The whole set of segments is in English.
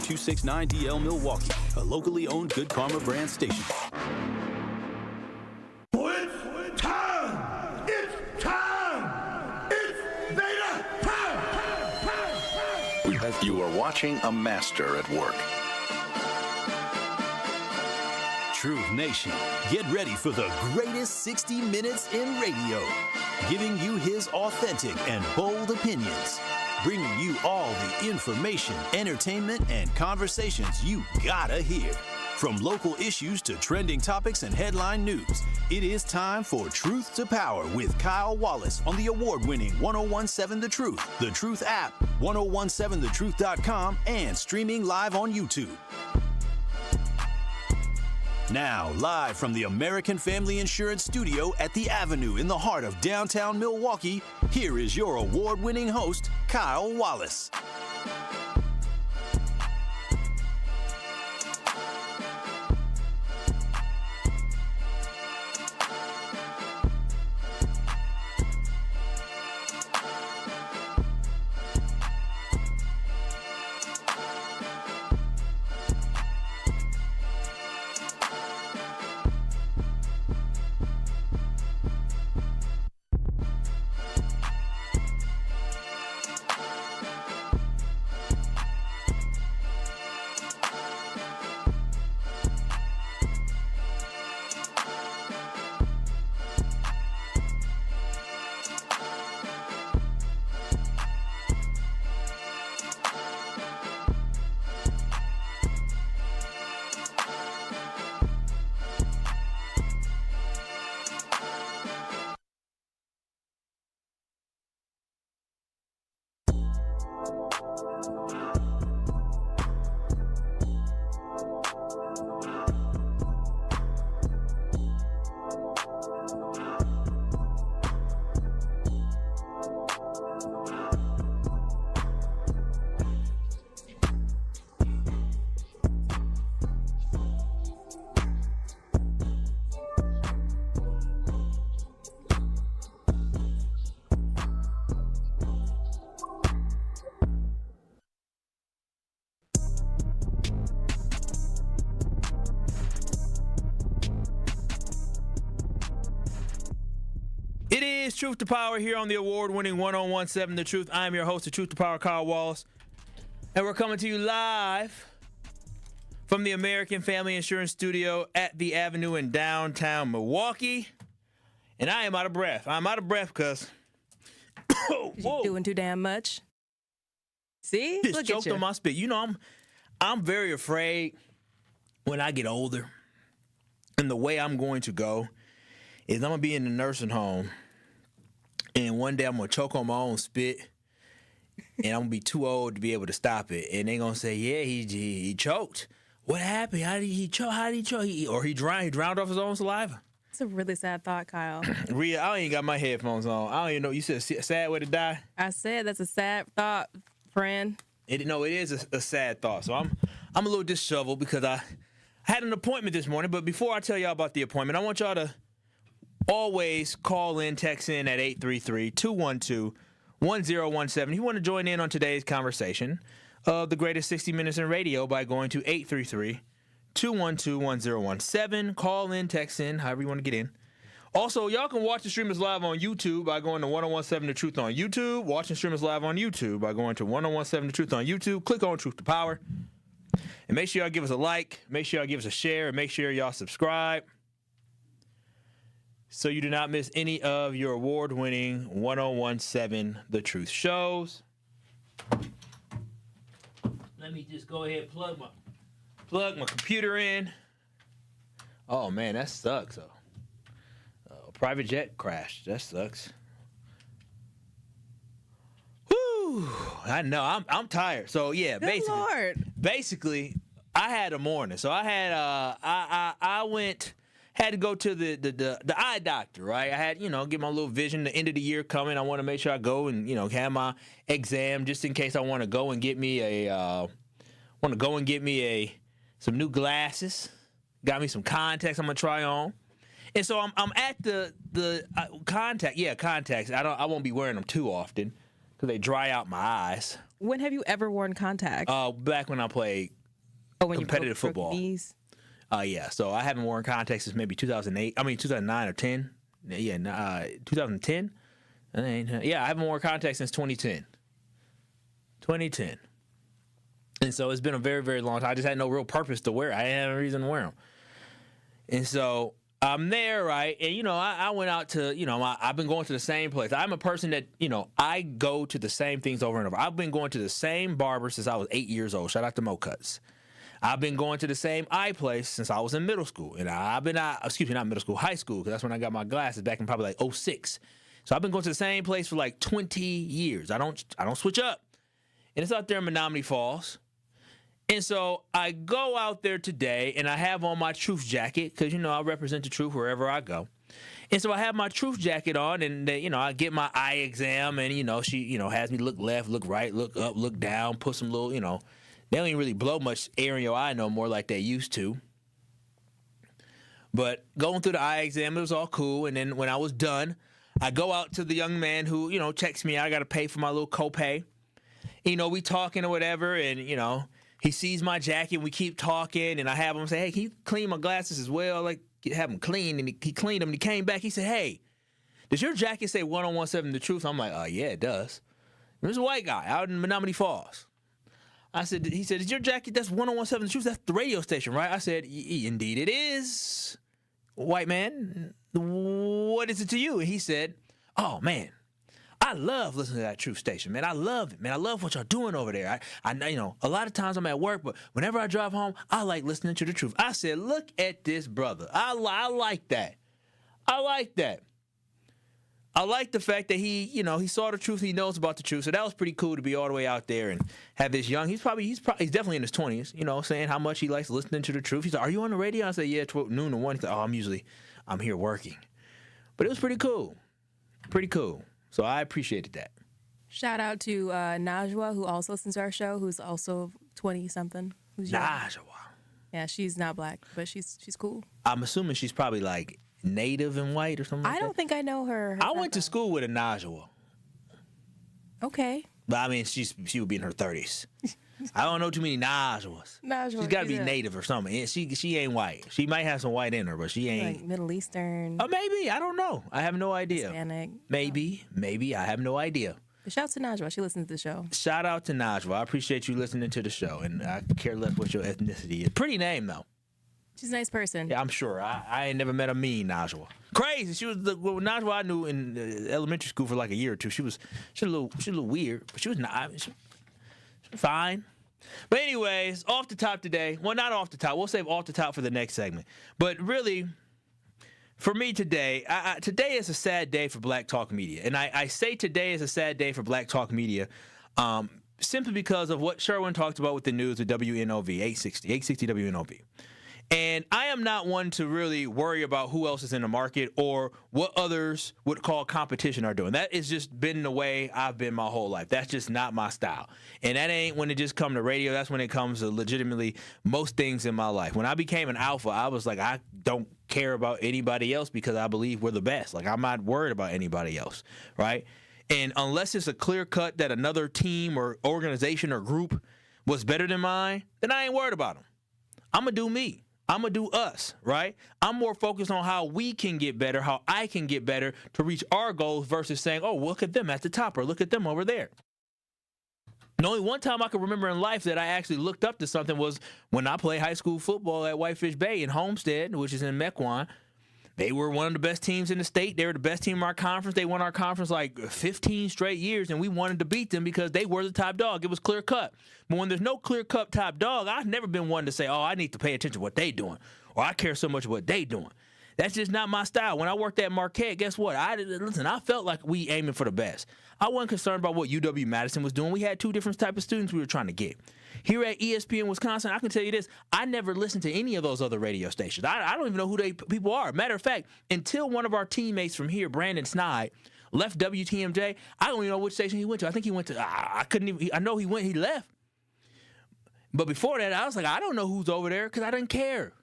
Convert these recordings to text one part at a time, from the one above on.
269DL Milwaukee, a locally owned Good Karma brand station. It's time! It's time! It's beta time! You are watching a master at work. Truth Nation, get ready for the greatest 60 minutes in radio, giving you his authentic and bold opinions, bringing you all the information, entertainment, and conversations you gotta hear. From local issues to trending topics and headline news, it is time for Truth to Power with Kyle Wallace on the award-winning 1017 The Truth app, 1017thetruth.com, and streaming live on YouTube. Now, live from the American Family Insurance Studio at the Avenue in the heart of downtown Milwaukee, here is your award-winning host, Kyle Wallace. It is Truth to Power here on the award-winning 1017 The Truth. I am your host of Truth to Power, Kyle Wallace. And we're coming to you live from the American Family Insurance Studio at the Avenue in downtown Milwaukee. And I am out of breath. I'm out of breath because you're doing too damn much. See? Just Look choked at you. on my spit. You know, I'm very afraid when I get older, and the way I'm going to go is I'm going to be in the nursing home, and one day I'm going to choke on my own spit, and I'm going to be too old to be able to stop it. And they're going to say, yeah, he choked. What happened? How did he choke? How did he choke? He drowned off his own saliva. It's a really sad thought, Kyle. Rhea, I ain't got my headphones on. I don't even know. You said sad way to die? I said that's a sad thought, friend. It is a sad thought. So I'm a little disheveled because I had an appointment this morning. But before I tell y'all about the appointment, I want y'all to always call in, text in at 833-212-1017. You want to join in on today's conversation of the greatest 60 minutes in radio by going to 833-212-1017. Call in, text in, however you want to get in. Also, y'all can watch the stream us live on YouTube by going to 1017 The Truth on YouTube. Watch and stream us live on YouTube by going to 1017 The Truth on YouTube. Click on Truth to Power. And make sure y'all give us a like. Make sure y'all give us a share. And make sure y'all subscribe so you do not miss any of your award-winning 1017 The Truth shows. Let me just go ahead and plug my computer in. Oh, man, that sucks. Private jet crashed. That sucks. Whew. I know. I'm tired. So, yeah, Good Lord. basically, I had a morning. So I had had to go to the eye doctor, right? I had, get my little vision. The end of the year coming. I want to make sure I go and, have my exam just in case I want to go and get me some new glasses. Got me some contacts I'm gonna try on. And so I'm at the contacts. I won't be wearing them too often because they dry out my eyes. When have you ever worn contacts? Back when I played when competitive you broke football. your knees? Yeah. So I haven't worn contacts since maybe 2009 or 10. Yeah, 2010. Yeah, I haven't worn contacts since 2010. 2010. And so it's been a very, very long time. I just had no real purpose to wear. I didn't have a reason to wear them. And so I'm there, right? And, I went out to, I've been going to the same place. I'm a person that, I go to the same things over and over. I've been going to the same barber since I was 8 years old. Shout out to Mo Cuts. I've been going to the same eye place since I was in middle school. And not middle school, high school, because that's when I got my glasses back in probably like 2006. So I've been going to the same place for like 20 years. I don't switch up. And it's out there in Menominee Falls. And so I go out there today, and I have on my truth jacket because, I represent the truth wherever I go. And so I have my truth jacket on, and, I get my eye exam, and, she, has me look left, look right, look up, look down, put some little, they don't even really blow much air in your eye no more like they used to. But going through the eye exam, it was all cool. And then when I was done, I go out to the young man who, checks me out. I got to pay for my little copay. We talking or whatever, and, he sees my jacket, and we keep talking, and I have him say, hey, can you clean my glasses as well? Like, have them clean, and he cleaned them, and he came back. He said, hey, does your jacket say 1017 The Truth? I'm like, yeah, it does. There's a white guy out in Menominee Falls. He said, is your jacket, that's 1017 The Truth? That's the radio station, right? I said, indeed it is, white man. What is it to you? And he said, oh, man, I love listening to that truth station, man. I love it, man. I love what y'all doing over there. I a lot of times I'm at work, but whenever I drive home, I like listening to the truth. I said, look at this brother. I like that. I like that. I like the fact that he saw the truth. He knows about the truth. So that was pretty cool to be all the way out there and have this young. He's definitely in his 20s. Saying how much he likes listening to the truth. He's like, "Are you on the radio?" I said, "Yeah, 12 noon to 1." He's like, "Oh, I'm here working." But it was pretty cool. Pretty cool. So I appreciated that. Shout out to Najwa, who also listens to our show, who's also 20-something. Who's young. Najwa. Yeah, she's not black, but she's cool. I'm assuming she's probably like native and white or something like that. I don't think I know her. I went to school with a Najwa. Okay. But I mean, she would be in her 30s. I don't know too many Najwas. She's got to be native or something. She ain't white. She might have some white in her, but she ain't. Like Middle Eastern. Oh, maybe. I don't know. I have no idea. Hispanic. Maybe. I have no idea. But shout out to Najwa. She listens to the show. Shout out to Najwa. I appreciate you listening to the show, and I care less what your ethnicity is. Pretty name, though. She's a nice person. Yeah, I'm sure. I ain't never met a mean Najwa. Crazy. She was the Najwa I knew in elementary school for like a year or two. She was a little weird, but she was not. She was fine. But anyways, off the top today. Well, not off the top. We'll save off the top for the next segment. But really, for me today, today is a sad day for Black Talk Media, and I say today is a sad day for Black Talk Media, simply because of what Sherwin talked about with the news with WNOV 860 WNOV. And I am not one to really worry about who else is in the market or what others would call competition are doing. That has just been the way I've been my whole life. That's just not my style. And that ain't when it just comes to radio. That's when it comes to legitimately most things in my life. When I became an alpha, I was like, I don't care about anybody else because I believe we're the best. Like, I'm not worried about anybody else, right? And unless it's a clear cut that another team or organization or group was better than mine, then I ain't worried about them. I'm going to do me. I'm going to do us, right? I'm more focused on how we can get better, how I can get better to reach our goals versus saying, oh, look at them at the top or look at them over there. And only one time I can remember in life that I actually looked up to something was when I played high school football at Whitefish Bay in Homestead, which is in Mequon. They were one of the best teams in the state. They were the best team in our conference. They won our conference like 15 straight years, and we wanted to beat them because they were the top dog. It was clear cut. But when there's no clear cut top dog, I've never been one to say, oh, I need to pay attention to what they doing, or I care so much what they doing. That's just not my style. When I worked at Marquette, guess what? I felt like we aiming for the best. I wasn't concerned about what UW-Madison was doing. We had two different types of students we were trying to get. Here at ESPN Wisconsin, I can tell you this, I never listened to any of those other radio stations. I don't even know who they people are. Matter of fact, until one of our teammates from here, Brandon Snide, left WTMJ, I don't even know which station he went to. I think he went to, I know he left. But before that, I was like, I don't know who's over there because I didn't care.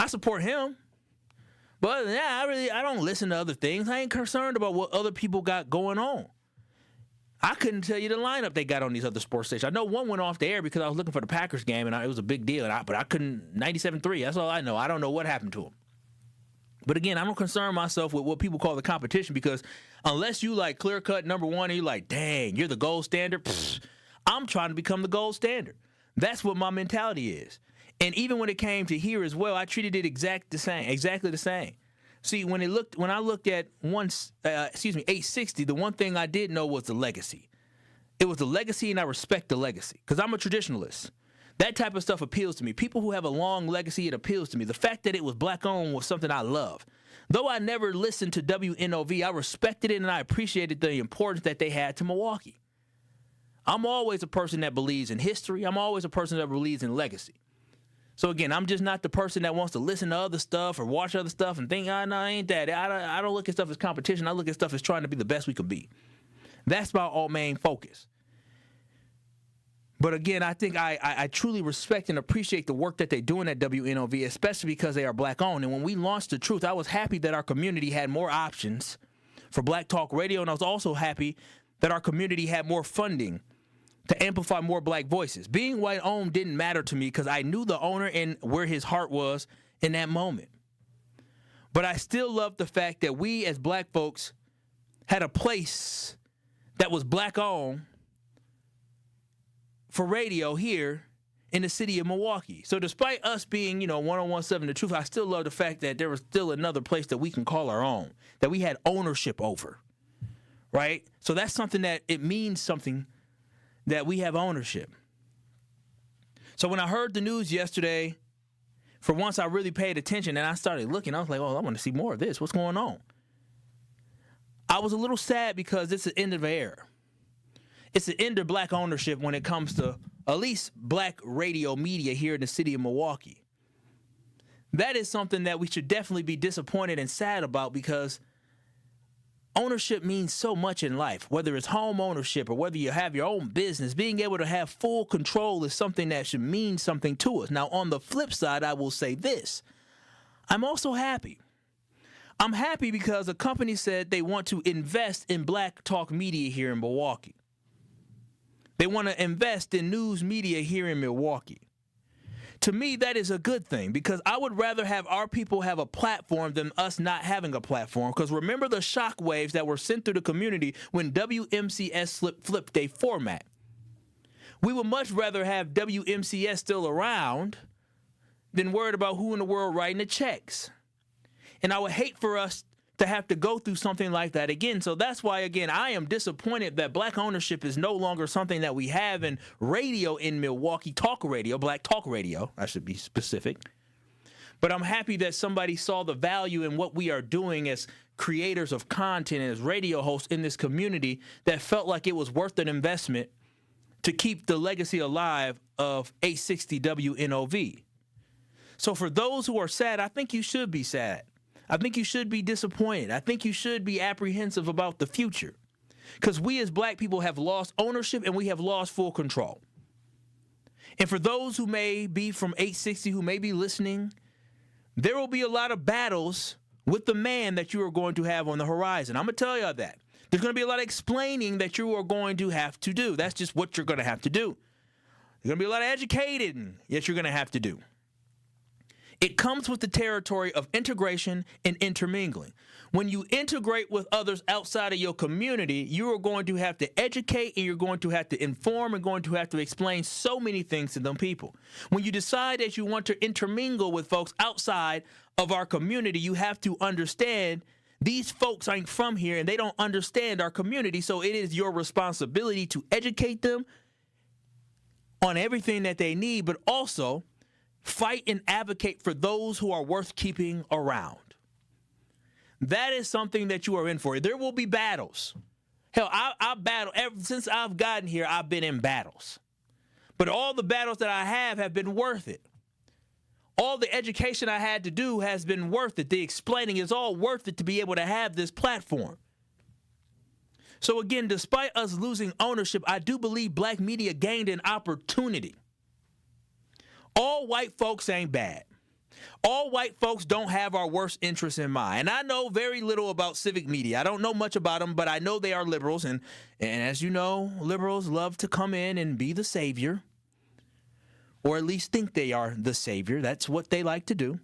I support him. But other than that, I don't listen to other things. I ain't concerned about what other people got going on. I couldn't tell you the lineup they got on these other sports stations. I know one went off the air because I was looking for the Packers game, and it was a big deal. But I couldn't, 97.3, that's all I know. I don't know what happened to them. But again, I don't concern myself with what people call the competition, because unless you like clear-cut number one and you're like, dang, you're the gold standard, I'm trying to become the gold standard. That's what my mentality is. And even when it came to here as well, I treated it exactly the same. See, when I looked at 860, the one thing I did know was the legacy. It was the legacy, and I respect the legacy because I'm a traditionalist. That type of stuff appeals to me. People who have a long legacy, it appeals to me. The fact that it was black-owned was something I love. Though I never listened to WNOV, I respected it and I appreciated the importance that they had to Milwaukee. I'm always a person that believes in history. I'm always a person that believes in legacy. So again, I'm just not the person that wants to listen to other stuff or watch other stuff and think, no, I ain't that. I don't look at stuff as competition. I look at stuff as trying to be the best we could be. That's my main focus. But again, I think I truly respect and appreciate the work that they're doing at WNOV, especially because they are black-owned. And when we launched The Truth, I was happy that our community had more options for Black Talk Radio, and I was also happy that our community had more funding to amplify more black voices. Being white-owned didn't matter to me because I knew the owner and where his heart was in that moment. But I still love the fact that we as black folks had a place that was black-owned for radio here in the city of Milwaukee. So despite us being, 1017 The Truth, I still love the fact that there was still another place that we can call our own, that we had ownership over, right? So that's something that it means something that we have ownership. So when I heard the news yesterday, for once I really paid attention and I started looking, I was like, oh, I want to see more of this. What's going on? I was a little sad because it's the end of an era. It's the end of black ownership when it comes to at least black radio media here in the city of Milwaukee. That is something that we should definitely be disappointed and sad about, because ownership means so much in life, whether it's home ownership or whether you have your own business. Being able to have full control is something that should mean something to us. Now, on the flip side, I will say this. I'm also happy. I'm happy because a company said they want to invest in black talk media here in Milwaukee. They want to invest in news media here in Milwaukee. To me, that is a good thing, because I would rather have our people have a platform than us not having a platform. Because remember the shockwaves that were sent through the community when WMCS flipped a format. We would much rather have WMCS still around than worried about who in the world writing the checks. And I would hate for us to have to go through something like that again. So that's why, again, I am disappointed that black ownership is no longer something that we have in radio in Milwaukee, talk radio, black talk radio, I should be specific. But I'm happy that somebody saw the value in what we are doing as creators of content and as radio hosts in this community, that felt like it was worth an investment to keep the legacy alive of 860 WNOV. So for those who are sad, I think you should be sad. I think you should be disappointed. I think you should be apprehensive about the future, because we as black people have lost ownership and we have lost full control. And for those who may be from 860, who may be listening, there will be a lot of battles with the man that you are going to have on the horizon. I'm going to tell you that. There's going to be a lot of explaining that you are going to have to do. That's just what you're going to have to do. There's going to be a lot of educating that you're going to have to do. It comes with the territory of integration and intermingling. When you integrate with others outside of your community, you are going to have to educate, and you're going to have to inform, and going to have to explain so many things to them people. When you decide that you want to intermingle with folks outside of our community, you have to understand these folks ain't from here and they don't understand our community. So it is your responsibility to educate them on everything that they need, but also fight and advocate for those who are worth keeping around. That is something that you are in for. There will be battles. Hell, I battle ever since I've gotten here. I've been in battles, but all the battles that I have been worth it. All the education I had to do has been worth it. The explaining is all worth it to be able to have this platform. So again, despite us losing ownership, I do believe black media gained an opportunity. All white folks ain't bad. All white folks don't have our worst interests in mind. And I know very little about Civic Media. I don't know much about them, but I know they are liberals. And as you know, liberals love to come in and be the savior, or at least think they are the savior. That's what they like to do.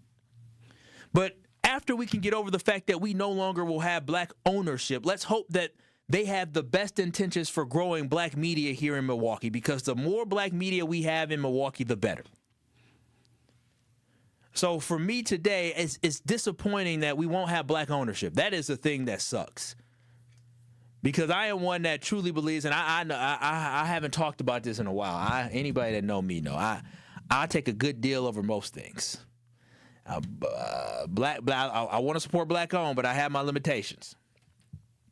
But after we can get over the fact that we no longer will have black ownership, let's hope that they have the best intentions for growing black media here in Milwaukee, because the more black media we have in Milwaukee, the better. So for me today, it's disappointing that we won't have black ownership. That is the thing that sucks. Because I am one that truly believes, and I haven't talked about this in a while. Anybody that know me know I take a good deal over most things. I want to support black owned, but I have my limitations.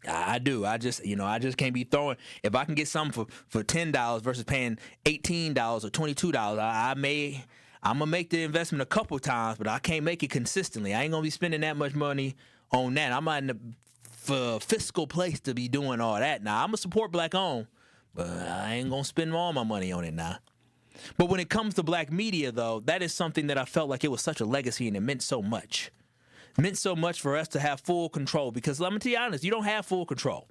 I do. I just can't be throwing. If I can get something for $10 versus paying $18 or $22, I'm gonna make the investment a couple times, but I can't make it consistently. I ain't gonna be spending that much money on that. I'm not in the fiscal place to be doing all that. Now I'm gonna support black owned, but I ain't gonna spend all my money on it now. But when it comes to black media, though, that is something that I felt like it was such a legacy, and it meant so much. It meant so much for us to have full control, because let me tell you honest, you don't have full control.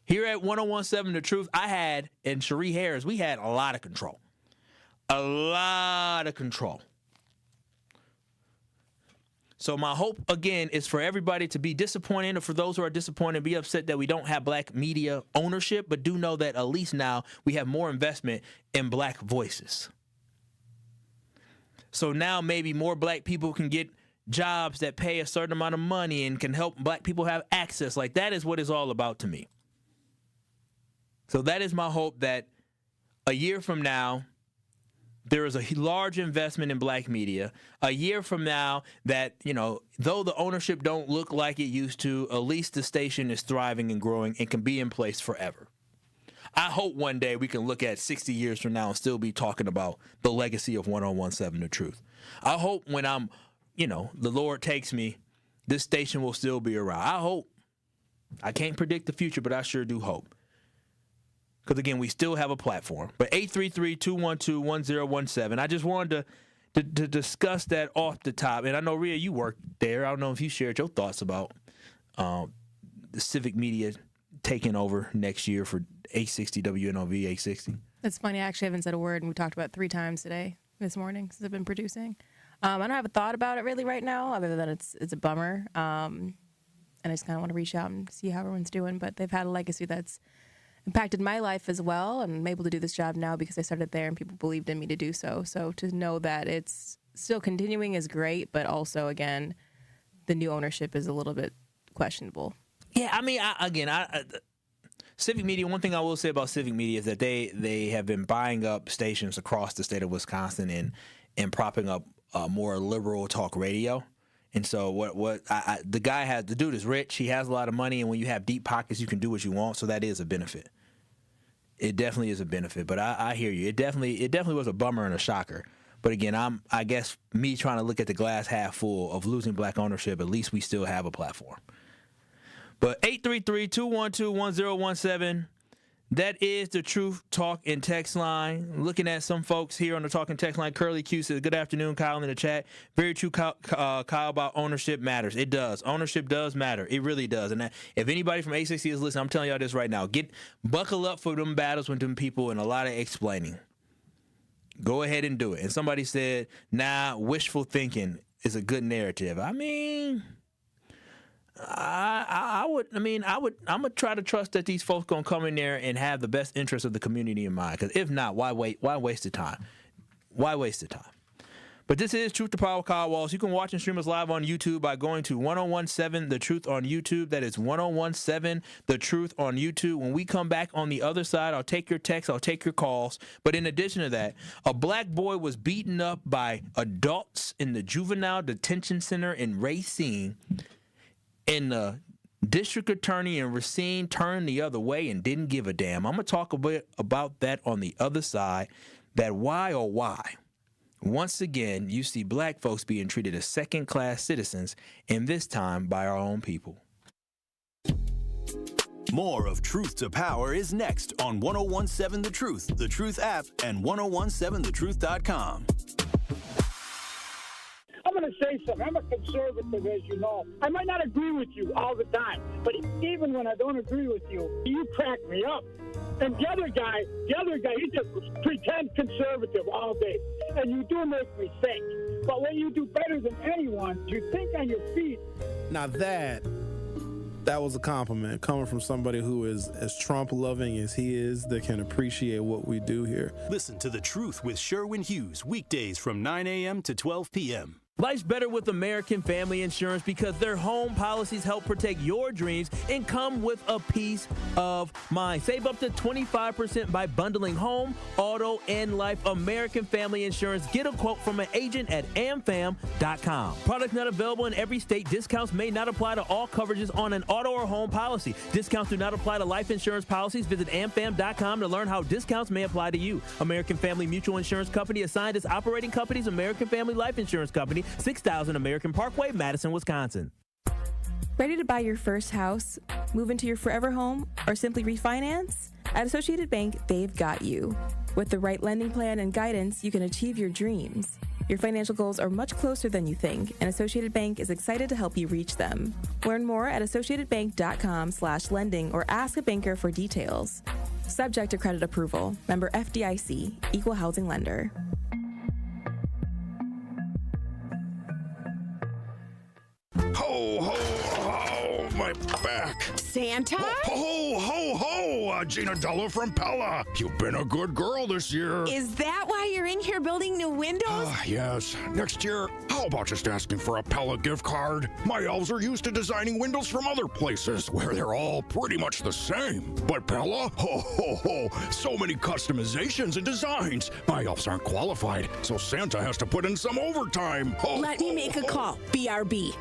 Here at 1017 The Truth, I had, and Cherie Harris, we had a lot of control. A lot of control. So my hope, again, is for everybody to be disappointed, or for those who are disappointed, be upset that we don't have black media ownership, but do know that at least now we have more investment in black voices. So now maybe more black people can get jobs that pay a certain amount of money and can help black people have access. Like, that is what it's all about to me. So that is my hope, that a year from now, there is a large investment in black media. A year from now, that, though the ownership don't look like it used to, at least the station is thriving and growing and can be in place forever. I hope one day we can look at 60 years from now and still be talking about the legacy of 1017 The Truth. I hope when I'm, the Lord takes me, this station will still be around. I hope. I can't predict the future, but I sure do hope. Because, again, we still have a platform. But 833-212-1017. I just wanted to discuss that off the top. And I know, Rhea, you worked there. I don't know if you shared your thoughts about the Civic Media taking over next year for 860 WNOV 860. It's funny. I actually haven't said a word, and we talked about it 3 times this morning, since I've been producing. I don't have a thought about it really right now, other than it's a bummer. And I just kind of want to reach out and see how everyone's doing. But they've had a legacy that's impacted my life as well. I'm able to do this job now because I started there and people believed in me to do so. So to know that it's still continuing is great, but also, again, the new ownership is a little bit questionable. Yeah, I mean, Civic Media, one thing I will say about Civic Media is that they have been buying up stations across the state of Wisconsin and propping up more liberal talk radio. And so the dude is rich. He has a lot of money, and when you have deep pockets, you can do what you want. So that is a benefit. It definitely is a benefit. But I hear you. It definitely was a bummer and a shocker. But again, I guess me trying to look at the glass half full of losing black ownership, at least we still have a platform. But 833-212-1017. That is the Truth Talk and Text line. Looking at some folks here on the Talk and Text line. Curly Q says, good afternoon, Kyle, in the chat. Very true, Kyle, about ownership matters. It does. Ownership does matter. It really does. And if anybody from 860 is listening, I'm telling y'all this right now. Buckle up for them battles with them people and a lot of explaining. Go ahead and do it. And somebody said, wishful thinking is a good narrative. I mean, I'm gonna try to trust that these folks gonna come in there and have the best interest of the community in mind. Because if not, why waste the time? Why waste the time? But this is Truth to Power, Kyle Wallace. You can watch and stream us live on YouTube by going to 1017 The Truth on YouTube. That is 1017 The Truth on YouTube. When we come back on the other side, I'll take your texts, I'll take your calls. But in addition to that, a black boy was beaten up by adults in the Juvenile Detention Center in Racine. And the district attorney in Racine turned the other way and didn't give a damn. I'm going to talk a bit about that on the other side, that why, once again, you see black folks being treated as second-class citizens, and this time by our own people. More of Truth to Power is next on 1017 The Truth, The Truth app, and 1017thetruth.com. I'm going to say something. I'm a conservative, as you know. I might not agree with you all the time, but even when I don't agree with you, you crack me up. And the other guy, he just pretend conservative all day. And you do make me think. But what you do better than anyone, you think on your feet. Now that was a compliment coming from somebody who is as Trump-loving as he is, that can appreciate what we do here. Listen to The Truth with Sherwin Hughes, weekdays from 9 a.m. to 12 p.m. Life's better with American Family Insurance because their home policies help protect your dreams and come with a peace of mind. Save up to 25% by bundling home, auto, and life. American Family Insurance. Get a quote from an agent at amfam.com. Products not available in every state. Discounts may not apply to all coverages on an auto or home policy. Discounts do not apply to life insurance policies. Visit amfam.com to learn how discounts may apply to you. American Family Mutual Insurance Company, assigned as operating companies, American Family Life Insurance Company, 6000 American Parkway, Madison, Wisconsin. Ready to buy your first house, move into your forever home, or simply refinance? At Associated Bank, they've got you. With the right lending plan and guidance, you can achieve your dreams. Your financial goals are much closer than you think, and Associated Bank is excited to help you reach them. Learn more at associatedbank.com/lending or ask a banker for details. Subject to credit approval. Member FDIC. Equal housing lender. Ho, ho, ho, my back. Santa? Ho, ho, ho, Gina Della from Pella. You've been a good girl this year. Is that why you're in here building new windows? Yes. Next year, how about just asking for a Pella gift card? My elves are used to designing windows from other places where they're all pretty much the same. But Pella? Ho, ho, ho. So many customizations and designs. My elves aren't qualified, so Santa has to put in some overtime. Ho, Let me make a call. BRB.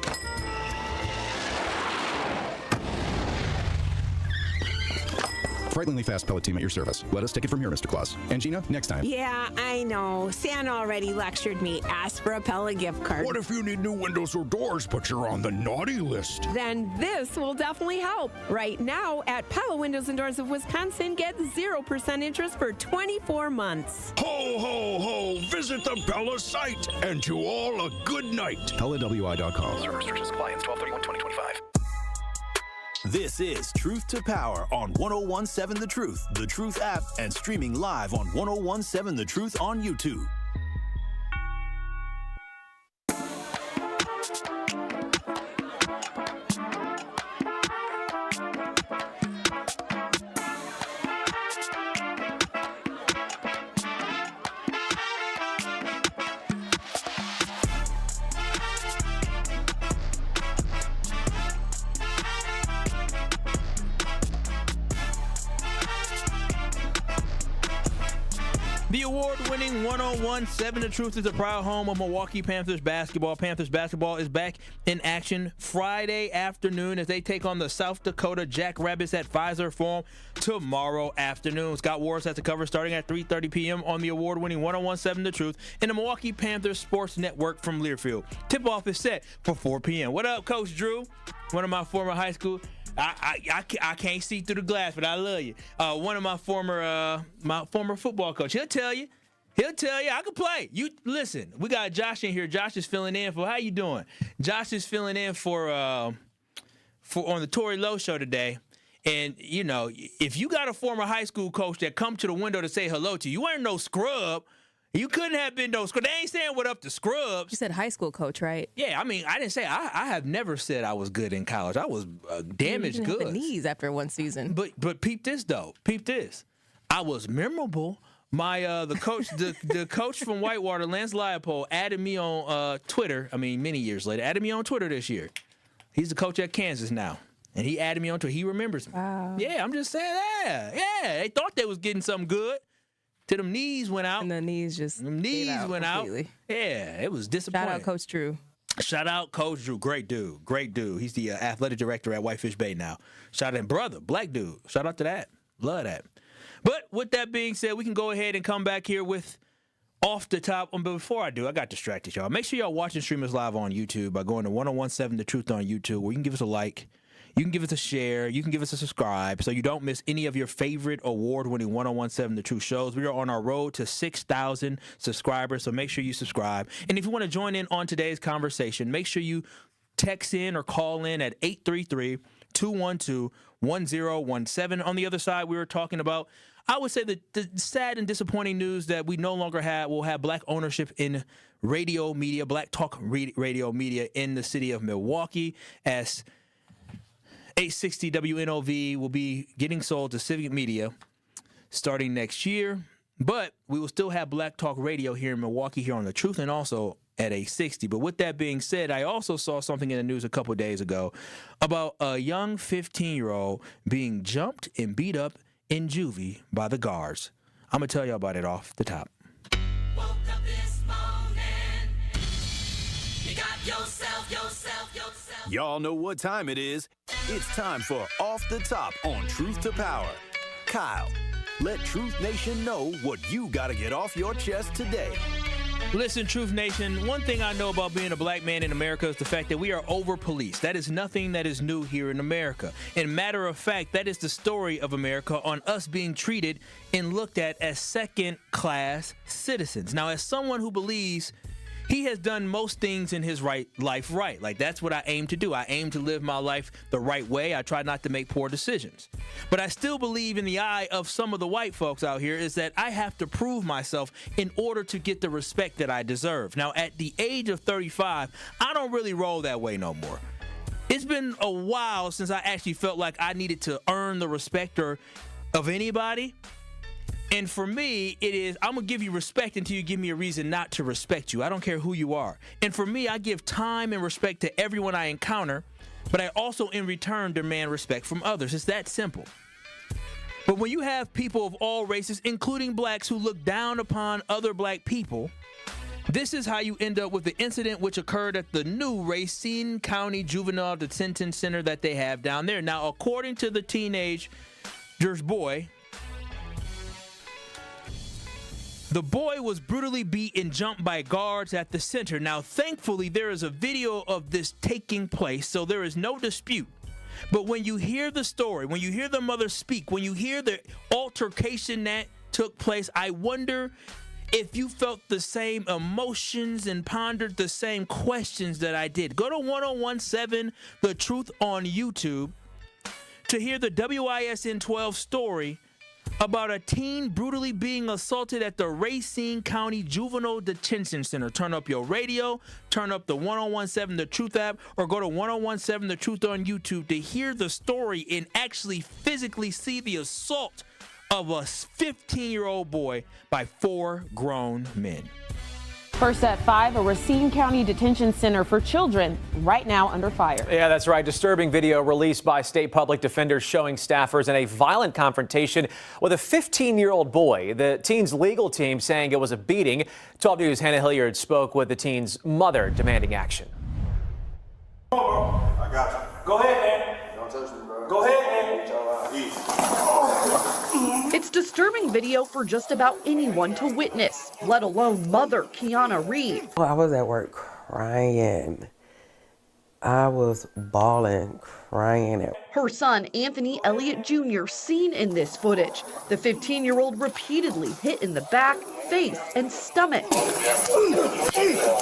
Frighteningly fast pellet team at your service. Let us take it from here, Mr. Claus. And Gina, next time. Yeah, I know. Santa already lectured me. Ask for a Pella gift card. What if you need new windows or doors, but you're on the naughty list? Then this will definitely help. Right now, at Pella Windows and Doors of Wisconsin, get 0% interest for 24 months. Ho, ho, ho! Visit the Pella site, and to all a good night. PellaWI.com. Service restrictions apply. Ends 12/31/2025. This is Truth to Power on 1017 The Truth, The Truth app, and streaming live on 1017 The Truth on YouTube. The award-winning 1017 The Truth is a proud home of Milwaukee Panthers basketball. Panthers basketball is back in action Friday afternoon as they take on the South Dakota Jackrabbits at Pfizer Forum tomorrow afternoon. Scott Wars has the cover starting at 3:30 p.m. on the award-winning 1017 The Truth in the Milwaukee Panthers Sports Network from Learfield. Tip-off is set for 4 p.m. What up, Coach Drew? One of my former high school. I can't see through the glass, but I love you. One of my former football coach. He'll tell you I can play. You listen. We got Josh in here. Josh is filling in for. How you doing? Josh is filling in for on the Tory Lowe show today. And you know, if you got a former high school coach that come to the window to say hello to you, you ain't no scrub. You couldn't have been no scrub. They ain't saying what up to scrubs. You said high school coach, right? Yeah, I mean, I didn't say I have never said I was good in college. I was damaged you didn't good. have the knees after one season. But peep this though. Peep this. I was memorable. My the coach the coach from Whitewater, Lance Leopold, added me on Twitter. I mean, many years later, added me on Twitter this year. He's the coach at Kansas now. And he added me on Twitter. He remembers me. Wow. Yeah, I'm just saying, yeah. They thought they was getting something good. Till them knees went out. And the knees just went completely. out. Yeah, it was disappointing. Shout out Coach Drew. Shout out Coach Drew. Great dude. He's the athletic director at Whitefish Bay now. Shout out, brother, black dude. Shout out to that. Love that. But with that being said, we can go ahead and come back here with Off the Top. But before I do, I got distracted, y'all. Make sure y'all watch and stream us live on YouTube by going to 1017 The Truth on YouTube, where you can give us a like. You can give us a share. You can give us a subscribe so you don't miss any of your favorite award-winning 1017 The Truth shows. We are on our road to 6,000 subscribers, so make sure you subscribe. And if you want to join in on today's conversation, make sure you text in or call in at 833-212-1017. On the other side, we were talking about, I would say, the sad and disappointing news that we no longer will have black ownership in radio media, black talk radio media in the city of Milwaukee, as 860 WNOV will be getting sold to Civic Media starting next year. But we will still have black talk radio here in Milwaukee, here on The Truth, and also at 860. But with that being said, I also saw something in the news a couple of days ago about a young 15-year-old being jumped and beat up in juvie by the guards. I'm going to tell you about it off the top. Woke up this morning. You got yourself. Y'all know what time it is. It's time for Off the Top on Truth to Power. Kyle, let Truth Nation know what you got to get off your chest today. Listen, Truth Nation, one thing I know about being a black man in America is the fact that we are over-policed. That is nothing that is new here in America. And matter of fact, that is the story of America, on us being treated and looked at as second-class citizens. Now, as someone who believes he has done most things in his life right. Like, that's what I aim to do. I aim to live my life the right way. I try not to make poor decisions. But I still believe, in the eye of some of the white folks out here, is that I have to prove myself in order to get the respect that I deserve. Now, at the age of 35, I don't really roll that way no more. It's been a while since I actually felt like I needed to earn the respect of anybody. And for me, it is, I'm going to give you respect until you give me a reason not to respect you. I don't care who you are. And for me, I give time and respect to everyone I encounter, but I also, in return, demand respect from others. It's that simple. But when you have people of all races, including blacks, who look down upon other black people, this is how you end up with the incident which occurred at the new Racine County Juvenile Detention Center that they have down there. Now, according to the teenager's boy, the boy was brutally beat and jumped by guards at the center. Now, thankfully, there is a video of this taking place, so there is no dispute. But when you hear the story, when you hear the mother speak, when you hear the altercation that took place, I wonder if you felt the same emotions and pondered the same questions that I did. Go to 1017 The Truth on YouTube to hear the WISN 12 story about a teen brutally being assaulted at the Racine County Juvenile Detention Center. Turn up your radio, turn up the 1017 The Truth app, or go to 1017 The Truth on YouTube to hear the story and actually physically see the assault of a 15-year-old boy by 4 grown men. First at 5, a Racine County Detention Center for children right now under fire. Yeah, that's right. Disturbing video released by state public defenders showing staffers in a violent confrontation with a 15-year-old boy. The teen's legal team saying it was a beating. 12 News' Hannah Hilliard spoke with the teen's mother demanding action. I got you. Go ahead, man. Don't touch me, bro. Go ahead, man. It's disturbing video for just about anyone to witness, let alone mother Kiana Reed. I was at work crying. I was bawling, crying. Her son, Anthony Elliott Jr., seen in this footage. The 15-year-old repeatedly hit in the back, face, and stomach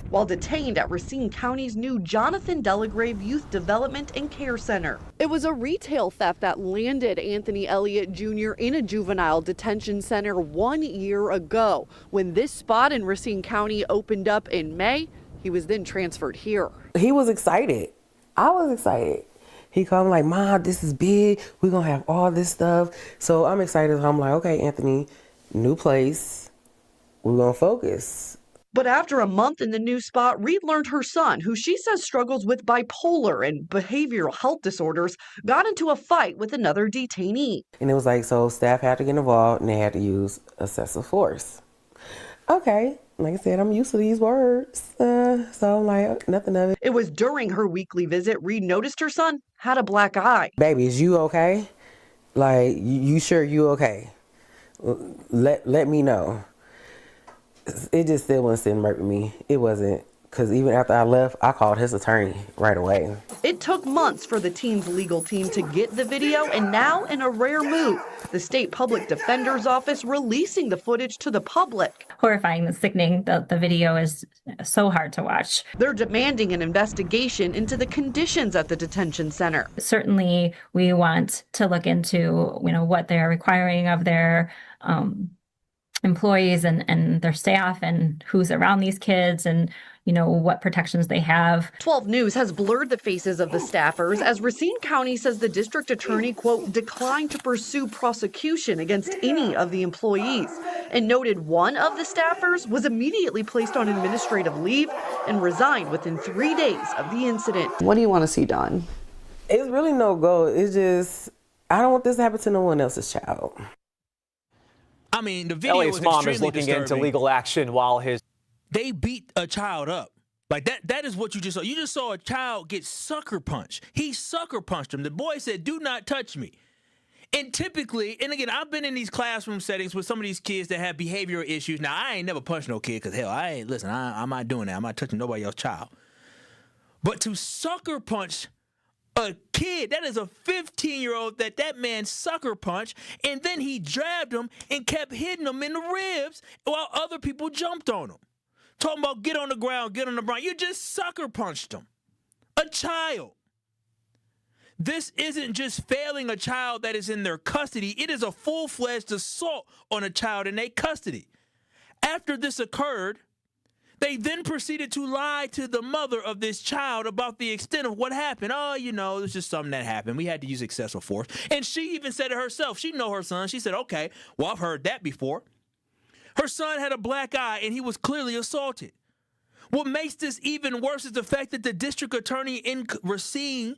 while detained at Racine County's new Jonathan Delagrave Youth Development and Care Center. It was a retail theft that landed Anthony Elliott Jr. in a juvenile detention center 1 year ago. When this spot in Racine County opened up in May, he was then transferred here. He was excited. I was excited. He called me like, Mom, this is big. We're going to have all this stuff. So I'm excited. I'm like, okay, Anthony, new place. We're going to focus. But after a month in the new spot, Reed learned her son, who she says struggles with bipolar and behavioral health disorders, got into a fight with another detainee. And it was like, so staff had to get involved and they had to use excessive force. Okay. Like I said, I'm used to these words, so I'm like, nothing of it. It was during her weekly visit, Reed noticed her son had a black eye. Baby, is you okay? Like, you sure you okay? Let me know. It just still wasn't sitting right with me. It wasn't, because even after I left, I called his attorney right away. It took months for the teen's legal team to get the video, and now, in a rare move, the state public defender's office releasing the footage to the public. Horrifying and sickening. The video is so hard to watch. They're demanding an investigation into the conditions at the detention center. Certainly, we want to look into, what they're requiring of their employees and their staff, and who's around these kids, and what protections they have. 12 News has blurred the faces of the staffers as Racine County says the district attorney, quote, declined to pursue prosecution against any of the employees, and noted one of the staffers was immediately placed on administrative leave and resigned within 3 days of the incident. What do you want to see done? It's really no goal. It's just, I don't want this to happen to no one else's child. I mean, the video Elliot's was mom is extremely looking disturbing. into legal action while his... They beat a child up. Like, that is what you just saw. You just saw a child get sucker punched. He sucker punched him. The boy said, "Do not touch me." And typically, and again, I've been in these classroom settings with some of these kids that have behavioral issues. Now, I ain't never punched no kid because, hell, I'm not doing that. I'm not touching nobody else's child. But to sucker punch a kid, that is a 15-year-old that man sucker punched, and then he jabbed him and kept hitting him in the ribs while other people jumped on him. Talking about get on the ground. You just sucker punched him. A child. This isn't just failing a child that is in their custody. It is a full-fledged assault on a child in their custody. After this occurred, they then proceeded to lie to the mother of this child about the extent of what happened. Oh, it's just something that happened. We had to use excessive force. And she even said it herself. She know her son. She said, okay, well, I've heard that before. Her son had a black eye, and he was clearly assaulted. What makes this even worse is the fact that the district attorney in Racine,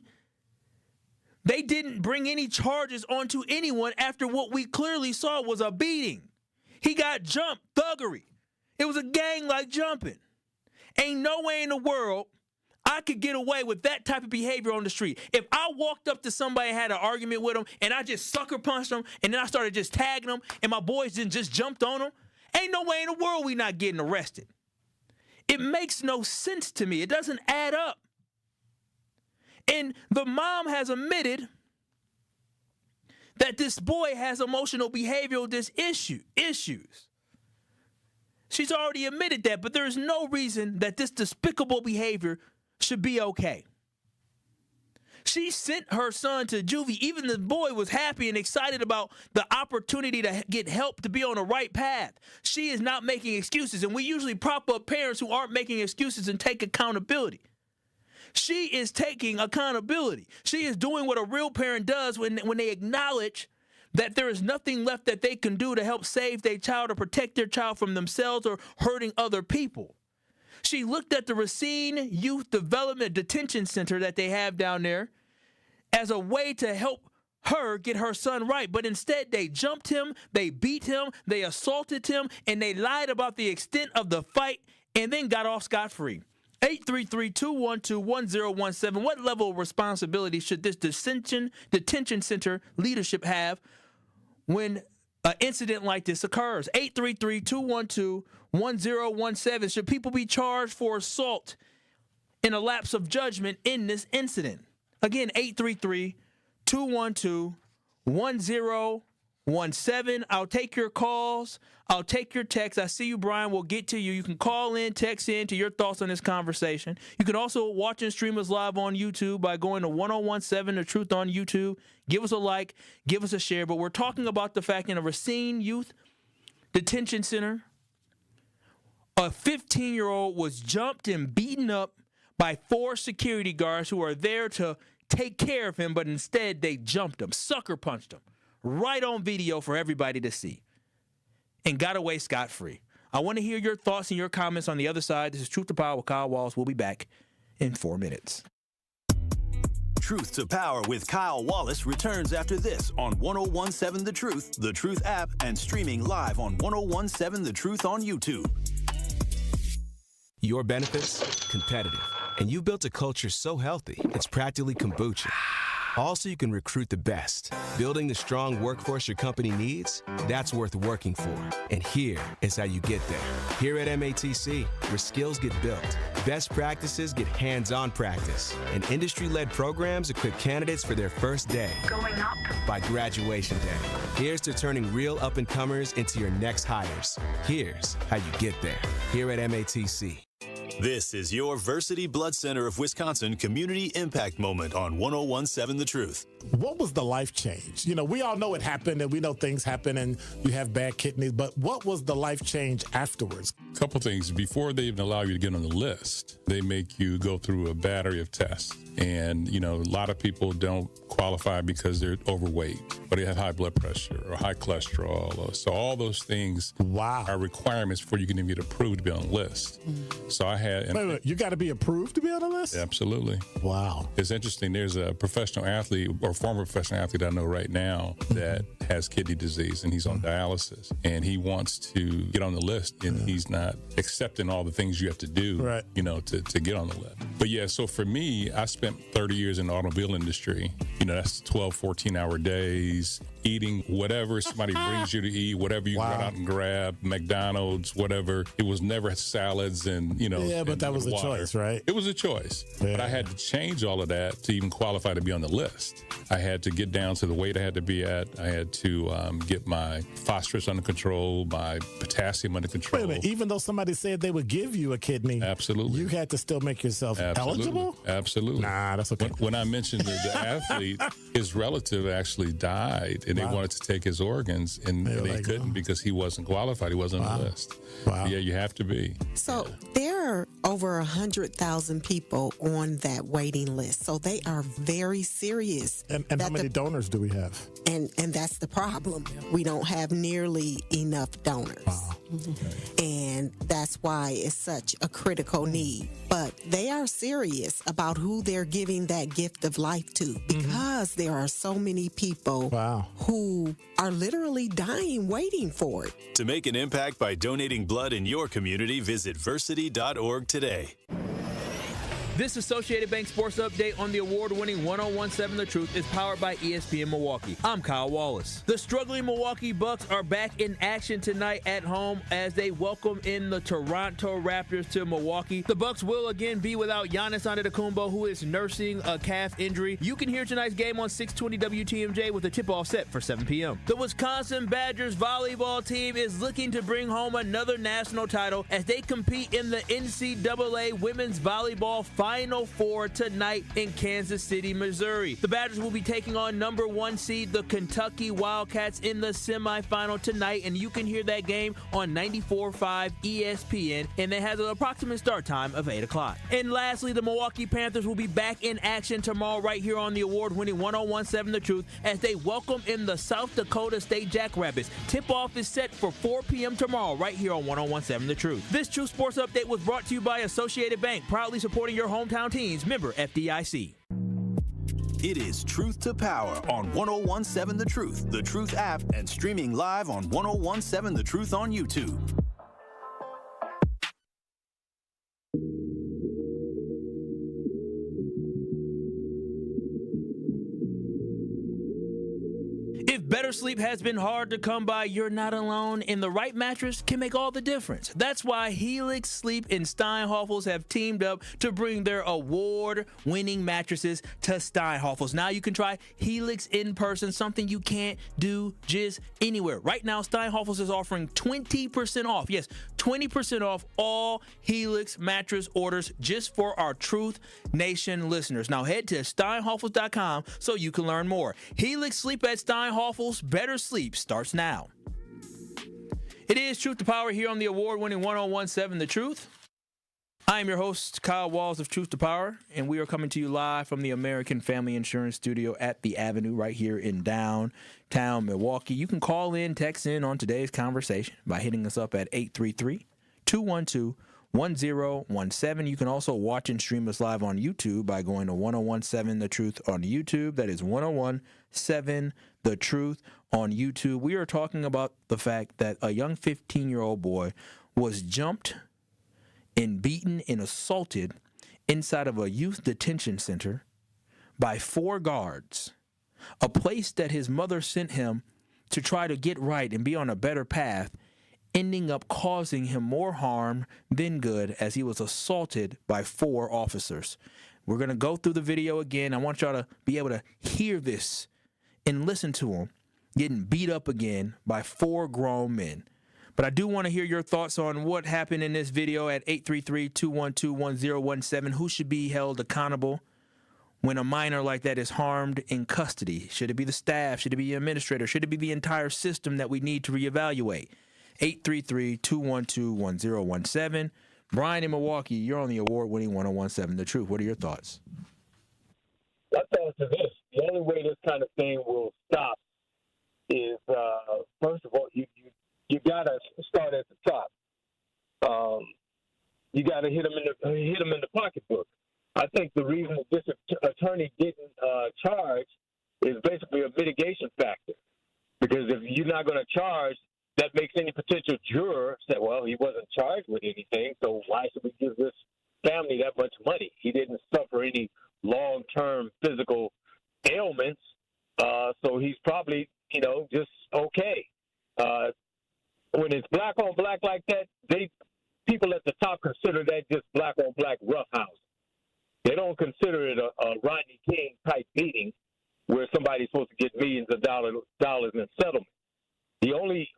they didn't bring any charges onto anyone after what we clearly saw was a beating. He got jumped, thuggery. It was a gang-like jumping. Ain't no way in the world I could get away with that type of behavior on the street. If I walked up to somebody and had an argument with them, and I just sucker punched them, and then I started just tagging them, and my boys then just jumped on them, ain't no way in the world we not getting arrested. It makes no sense to me. It doesn't add up. And the mom has admitted that this boy has emotional behavioral issues. She's already admitted that, but there is no reason that this despicable behavior should be okay. She sent her son to juvie. Even the boy was happy and excited about the opportunity to get help to be on the right path. She is not making excuses, and we usually prop up parents who aren't making excuses and take accountability. She is taking accountability. She is doing what a real parent does when they acknowledge that there is nothing left that they can do to help save their child or protect their child from themselves or hurting other people. She looked at the Racine Youth Development Detention Center that they have down there as a way to help her get her son right. But instead, they jumped him, they beat him, they assaulted him, and they lied about the extent of the fight and then got off scot-free. 833-212-1017. What level of responsibility should this detention center leadership have when an incident like this occurs? 833-212-1017. Should people be charged for assault in a lapse of judgment in this incident? Again, 833-212-1017. I'll take your calls. I'll take your texts. I see you, Brian. We'll get to you. You can call in, text in to your thoughts on this conversation. You can also watch and stream us live on YouTube by going to 1017 The Truth on YouTube. Give us a like. Give us a share. But we're talking about the fact in a Racine Youth Detention Center, a 15-year-old was jumped and beaten up by 4 security guards who are there to take care of him, but instead they jumped him, sucker punched him, right on video for everybody to see, and got away scot-free. I want to hear your thoughts and your comments on the other side. This is Truth to Power with Kyle Wallace. We'll be back in 4 minutes. Truth to Power with Kyle Wallace returns after this on 1017 The Truth app, and streaming live on 1017 The Truth on YouTube. Your benefits, competitive. And you built a culture so healthy, it's practically kombucha. Also, you can recruit the best. Building the strong workforce your company needs, that's worth working for. And here is how you get there. Here at MATC, where skills get built, Best practices get hands-on practice, and industry-led programs equip candidates for their first day. Going up. By graduation day. Here's to turning real up-and-comers into your next hires. Here's how you get there. Here at MATC. This is your Versity Blood Center of Wisconsin Community Impact Moment on 101.7 The Truth. What was the life change? You know, we all know it happened and we know things happen and you have bad kidneys, but what was the life change afterwards? A couple things. Before they even allow you to get on the list, they make you go through a battery of tests. And, you know, a lot of people don't qualify because they're overweight or they have high blood pressure or high cholesterol. So all those things are requirements before you can even get approved to be on the list. So I had... Wait, you got to be approved to be on the list? Absolutely. Wow. It's interesting. There's a professional athlete or former professional athlete I know right now that has kidney disease and he's on dialysis and he wants to get on the list and he's not accepting all the things you have to do, you know, to get on the list. But yeah, so for me, I spent 30 years in the automobile industry. You know, that's 12, 14-hour days, eating whatever somebody brings you to eat, whatever you run out and grab, McDonald's, whatever. It was never salads and, you know. Yeah, but that was a water. choice, right? It was a choice. Yeah. But I had to change all of that to even qualify to be on the list. I had to get down to the weight I had to be at. I had to get my phosphorus under control, my potassium under control. Wait a minute, even though somebody said they would give you a kidney, absolutely, you had to still make yourself eligible? Absolutely. Nah, that's okay. When I mentioned the athlete, his relative actually died, and they wanted to take his organs, and they couldn't because he wasn't qualified. He wasn't on the list. Wow. Yeah, you have to be. So there are over 100,000 people on that waiting list. So they are very serious. And how many donors do we have? And that's the problem. We don't have nearly enough donors. Wow. And that's why it's such a critical need. But they are serious about who they're giving that gift of life to because there are so many people who are literally dying waiting for it. To make an impact by donating blood in your community, visit versity.org today. This Associated Bank Sports Update on the award-winning 101.7 The Truth is powered by ESPN Milwaukee. I'm Kyle Wallace. The struggling Milwaukee Bucks are back in action tonight at home as they welcome in the Toronto Raptors to Milwaukee. The Bucks will again be without Giannis Antetokounmpo, who is nursing a calf injury. You can hear tonight's game on 620 WTMJ with a tip-off set for 7 p.m. The Wisconsin Badgers volleyball team is looking to bring home another national title as they compete in the NCAA Women's Volleyball Final Four tonight in Kansas City, Missouri. The Badgers will be taking on number 1 seed, the Kentucky Wildcats, in the semifinal tonight, and you can hear that game on 94.5 ESPN, and it has an approximate start time of 8 o'clock. And lastly, the Milwaukee Panthers will be back in action tomorrow right here on the award-winning 101.7 The Truth as they welcome in the South Dakota State Jackrabbits. Tip-off is set for 4 p.m. tomorrow right here on 101.7 The Truth. This True Sports Update was brought to you by Associated Bank, proudly supporting your hometown teams, member FDIC. It is Truth to Power on 101.7 The Truth app, and streaming live on 101.7 The Truth on YouTube. If better sleep has been hard to come by, you're not alone, and the right mattress can make all the difference. That's why Helix Sleep and Steinhoffels have teamed up to bring their award-winning mattresses to Steinhoffels. Now you can try Helix in person, something you can't do just anywhere. Right now, Steinhoffels is offering 20% off. Yes, 20% off all Helix mattress orders just for our Truth Nation listeners. Now head to steinhoffels.com so you can learn more. Helix Sleep at Steinhoffels. Better sleep starts now. It is Truth to Power here on the award-winning 101.7 The Truth. I am your host, Kyle Walls of Truth to Power, and we are coming to you live from the American Family Insurance Studio at the Avenue right here in downtown Milwaukee. You can call in, text in on today's conversation by hitting us up at 833-212-1017. You can also watch and stream us live on YouTube by going to 101.7 The Truth on YouTube. That is 101.7 The Truth on YouTube. We are talking about the fact that a young 15-year-old boy was jumped and beaten and assaulted inside of a youth detention center by 4 guards, a place that his mother sent him to try to get right and be on a better path. ending up causing him more harm than good as he was assaulted by 4 officers. We're going to go through the video again. I want y'all to be able to hear this and listen to him getting beat up again by 4 grown men. But I do want to hear your thoughts on what happened in this video at 833-212-1017. Who should be held accountable when a minor like that is harmed in custody? Should it be the staff? Should it be the administrator? Should it be the entire system that we need to reevaluate? 833-212-1017. Brian in Milwaukee, you're on the award-winning 1017 The Truth. What are your thoughts? My thoughts are this. The only way this kind of thing will stop is, first of all, you got to start at the top. You got to hit them in the pocketbook. I think the reason this attorney didn't charge is basically a mitigation factor. Because if you're not going to charge, that makes any potential juror say, well, he wasn't charged with anything, so why should we give this family that much money? He didn't suffer any long-term physical ailments, so he's probably, just okay. When it's black on black like that, people at the top consider that just black on black roughhousing. They don't consider it a Rodney King type beating where somebody's supposed to get millions of dollars in settlement. The only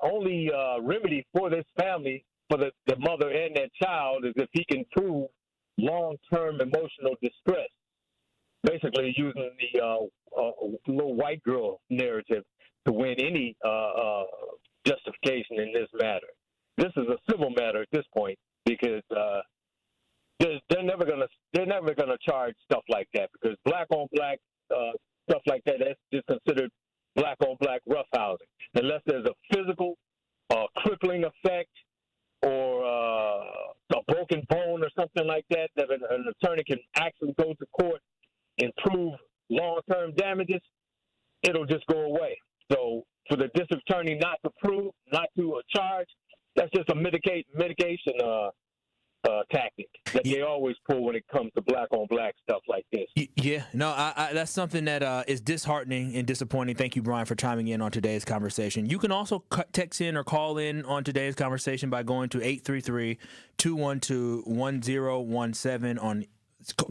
remedy for this family, for the mother and that child, is if he can prove long-term emotional distress. Basically using the little white girl narrative to win any justification in this matter. This is a civil matter at this point because they're never gonna charge stuff like that because black on black stuff like that, that's just considered black on black roughhousing, unless there's a physical crippling effect or a broken bone or something like that an attorney can actually go to court and prove long-term damages. It'll just go away. So for the district attorney not to charge, that's just a mitigation tactic that they always pull when it comes to black on black stuff like this. Yeah, no, that's something that is disheartening and disappointing. Thank you, Brian, for chiming in on today's conversation. You can also text in or call in on today's conversation by going to 833-212-1017 on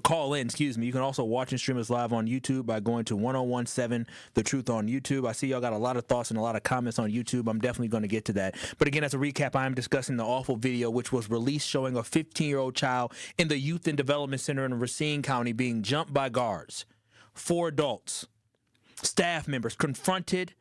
call in, excuse me. You can also watch and stream us live on YouTube by going to 1017 The Truth on YouTube. I see y'all got a lot of thoughts and a lot of comments on YouTube. I'm definitely going to get to that. But again, as a recap, I'm discussing the awful video which was released showing a 15-year-old child in the Youth and Development Center in Racine County being jumped by guards. 4 adults, staff members confronted,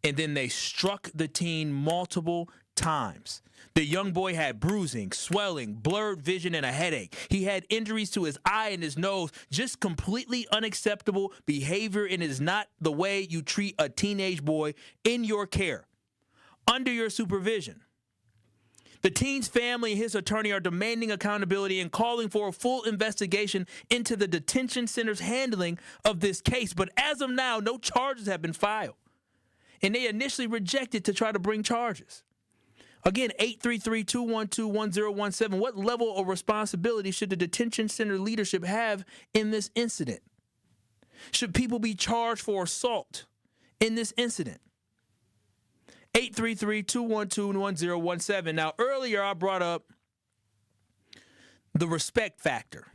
and then they struck the teen multiple times. The young boy had bruising, swelling, blurred vision, and a headache. He had injuries to his eye and his nose, just completely unacceptable behavior, and it is not the way you treat a teenage boy in your care, under your supervision. The teen's family and his attorney are demanding accountability and calling for a full investigation into the detention center's handling of this case. But as of now, no charges have been filed, and they initially rejected to try to bring charges. Again, 833-212-1017. What level of responsibility should the detention center leadership have in this incident? Should people be charged for assault in this incident? 833-212-1017. Now, earlier I brought up the respect factor.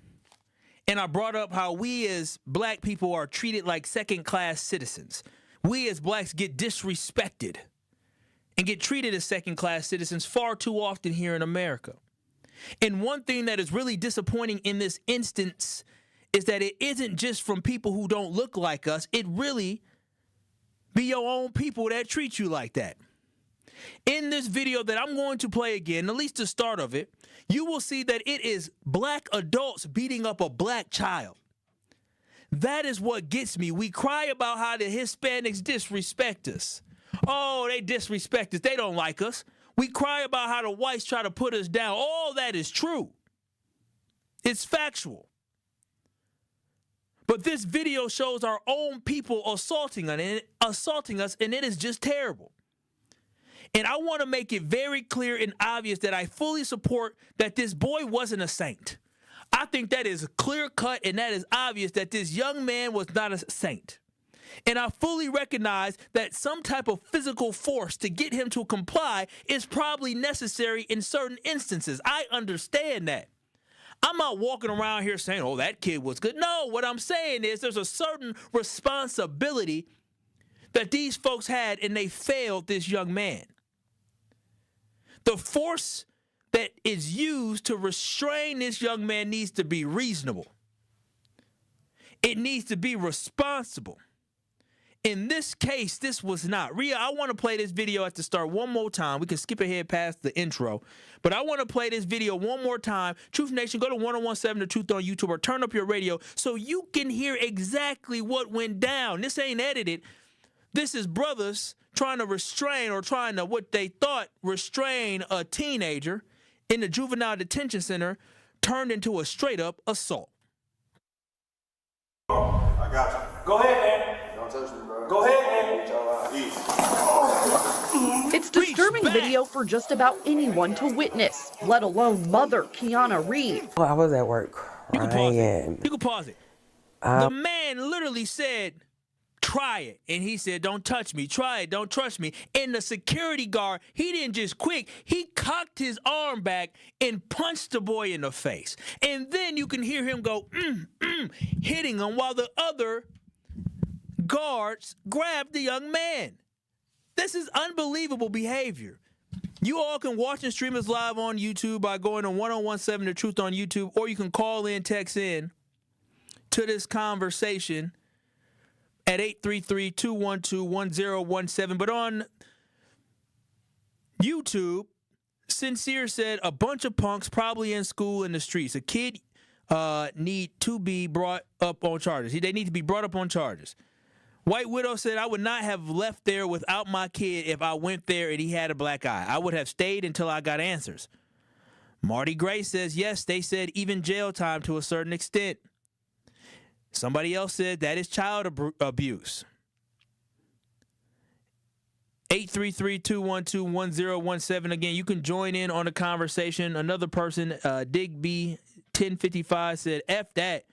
And I brought up how we as black people are treated like second-class citizens. We as blacks get disrespected and get treated as second-class citizens far too often here in America. And one thing that is really disappointing in this instance is that it isn't just from people who don't look like us. It really be your own people that treat you like that. In this video that I'm going to play again, at least the start of it, you will see that it is black adults beating up a black child. That is what gets me. We cry about how the Hispanics disrespect us. Oh, they disrespect us. They don't like us. We cry about how the whites try to put us down. All that is true. It's factual. But this video shows our own people assaulting us, and it is just terrible. And I want to make it very clear and obvious that I fully support that this boy wasn't a saint. I think that is clear cut and that is obvious that this young man was not a saint. And I fully recognize that some type of physical force to get him to comply is probably necessary in certain instances. I understand that. I'm not walking around here saying, oh, that kid was good. No, what I'm saying is there's a certain responsibility that these folks had, and they failed this young man. The force that is used to restrain this young man needs to be reasonable. It needs to be responsible. In this case, this was not. Rhea, I want to play this video at the start one more time. We can skip ahead past the intro, but I want to play this video one more time. Truth Nation, go to 1017 The Truth on YouTube or turn up your radio so you can hear exactly what went down. This ain't edited. This is brothers trying to restrain or trying to, what they thought, restrain a teenager in the Juvenile Detention Center turned into a straight-up assault. I got you. Go ahead, man. Don't touch me, bro. Go ahead, man. It's disturbing video for just about anyone to witness, let alone mother Kiana Reed. Well, I was at work crying. You can pause it. The man literally said, try it. And he said, don't touch me. Try it. Don't trust me. And the security guard, he didn't just quit. He cocked his arm back and punched the boy in the face. And then you can hear him go, hitting him while the other guards grabbed the young man. This is unbelievable behavior. You all can watch and stream us live on YouTube by going to 1017 The Truth on YouTube, or you can call in, text in to this conversation at 833-212-1017. But on YouTube, Sincere said a bunch of punks probably in school in the streets. A kid need to be brought up on charges. They need to be brought up on charges. White Widow said, I would not have left there without my kid if I went there and he had a black eye. I would have stayed until I got answers. Marty Gray says, yes, they said even jail time to a certain extent. Somebody else said that is child abuse. 833-212-1017. Again, you can join in on the conversation. Another person, Digby 1055, said, F that.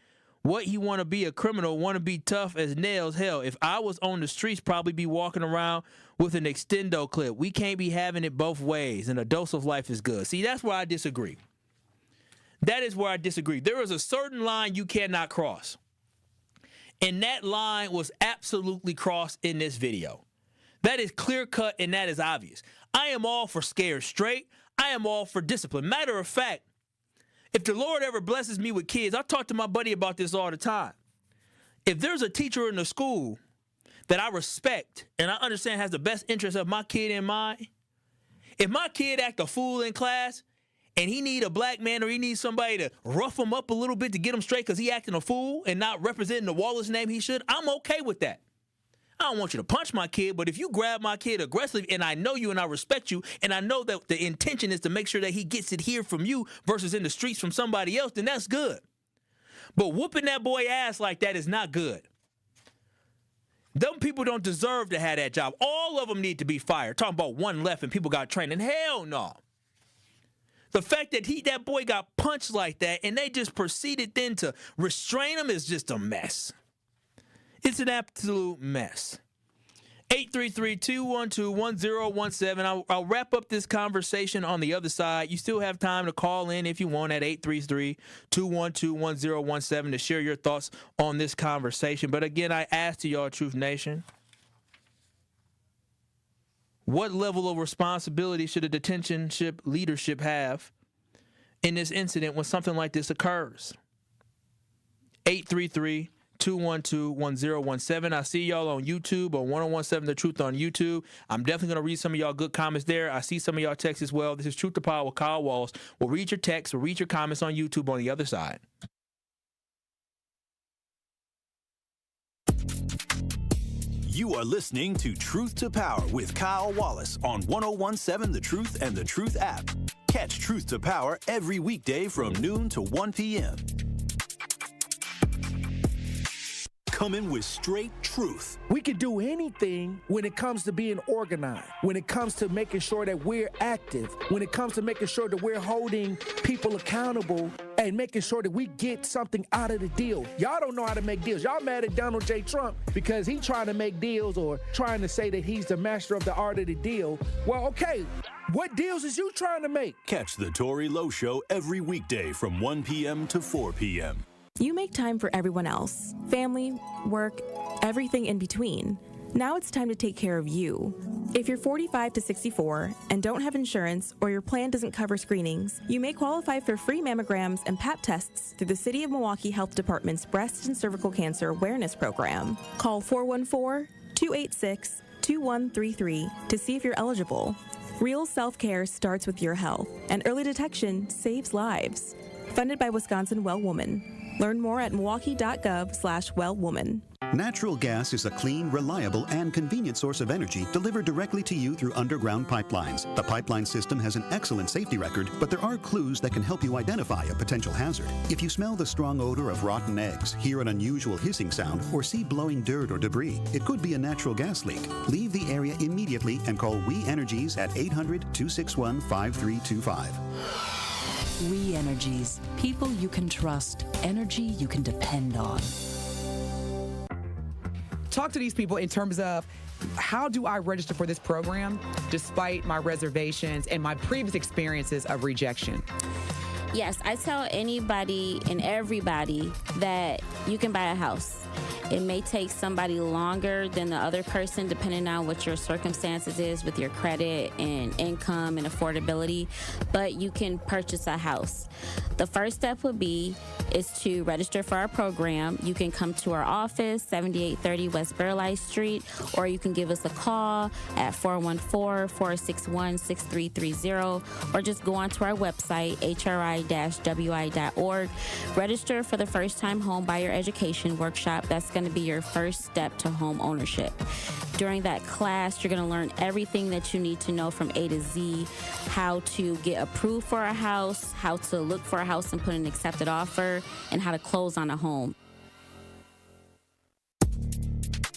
What, he want to be a criminal, want to be tough as nails? Hell, if I was on the streets, probably be walking around with an extendo clip. We can't be having it both ways, and a dose of life is good. See, that's where I disagree. That is where I disagree. There is a certain line you cannot cross. And that line was absolutely crossed in this video. That is clear cut, and that is obvious. I am all for scared straight. I am all for discipline. Matter of fact, if the Lord ever blesses me with kids, I talk to my buddy about this all the time. If there's a teacher in the school that I respect and I understand has the best interest of my kid in mind, if my kid act a fool in class and he need a black man or he needs somebody to rough him up a little bit to get him straight because he acting a fool and not representing the Wallace name he should, I'm okay with that. I don't want you to punch my kid, but if you grab my kid aggressively and I know you and I respect you and I know that the intention is to make sure that he gets it here from you versus in the streets from somebody else, then that's good. But whooping that boy ass like that is not good. Them people don't deserve to have that job. All of them need to be fired. Talking about one left and people got trained. And hell no. The fact that that boy got punched like that and they just proceeded then to restrain him is just a mess. It's an absolute mess. 833-212-1017. I'll wrap up this conversation on the other side. You still have time to call in if you want at 833-212-1017 to share your thoughts on this conversation. But again, I ask to y'all, Truth Nation, what level of responsibility should a detention leadership have in this incident when something like this occurs? 833-212-1017. I see y'all on YouTube on 1017 The Truth on YouTube. I'm definitely going to read some of y'all good comments there. I see some of y'all texts as well. This is Truth to Power with Kyle Wallace. We'll read your texts. We'll read your comments on YouTube on the other side. You are listening to Truth to Power with Kyle Wallace on 1017 The Truth and The Truth app. Catch Truth to Power every weekday from noon to 1 p.m. Coming with straight truth. We can do anything when it comes to being organized, when it comes to making sure that we're active, when it comes to making sure that we're holding people accountable and making sure that we get something out of the deal. Y'all don't know how to make deals. Y'all mad at Donald J. Trump because he trying to make deals or trying to say that he's the master of the art of the deal. Well, okay, what deals is you trying to make? Catch the Tory Lowe Show every weekday from 1 p.m. to 4 p.m. You make time for everyone else. Family, work, everything in between. Now it's time to take care of you. If you're 45 to 64 and don't have insurance or your plan doesn't cover screenings, you may qualify for free mammograms and Pap tests through the City of Milwaukee Health Department's Breast and Cervical Cancer Awareness Program. Call 414-286-2133 to see if you're eligible. Real self-care starts with your health, and early detection saves lives. Funded by Wisconsin Well Woman. Learn more at milwaukee.gov/wellwoman. Natural gas is a clean, reliable, and convenient source of energy delivered directly to you through underground pipelines. The pipeline system has an excellent safety record, but there are clues that can help you identify a potential hazard. If you smell the strong odor of rotten eggs, hear an unusual hissing sound, or see blowing dirt or debris, it could be a natural gas leak. Leave the area immediately and call We Energies at 800-261-5325. We Energies. People you can trust. Energy you can depend on. Talk to these people in terms of how do I register for this program despite my reservations and my previous experiences of rejection? Yes, I tell anybody and everybody that you can buy a house. It may take somebody longer than the other person depending on what your circumstances is with your credit and income and affordability, but you can purchase a house. The first step would be is to register for our program. You can come to our office, 7830 West Burleigh Street, or you can give us a call at 414-461-6330, or just go onto our website, hri-wi.org. Register for the First Time Home Buyer Education Workshop. That's going to be your first step to home ownership. During that class, you're going to learn everything that you need to know from A to Z, how to get approved for a house, how to look for a house and put an accepted offer, and how to close on a home.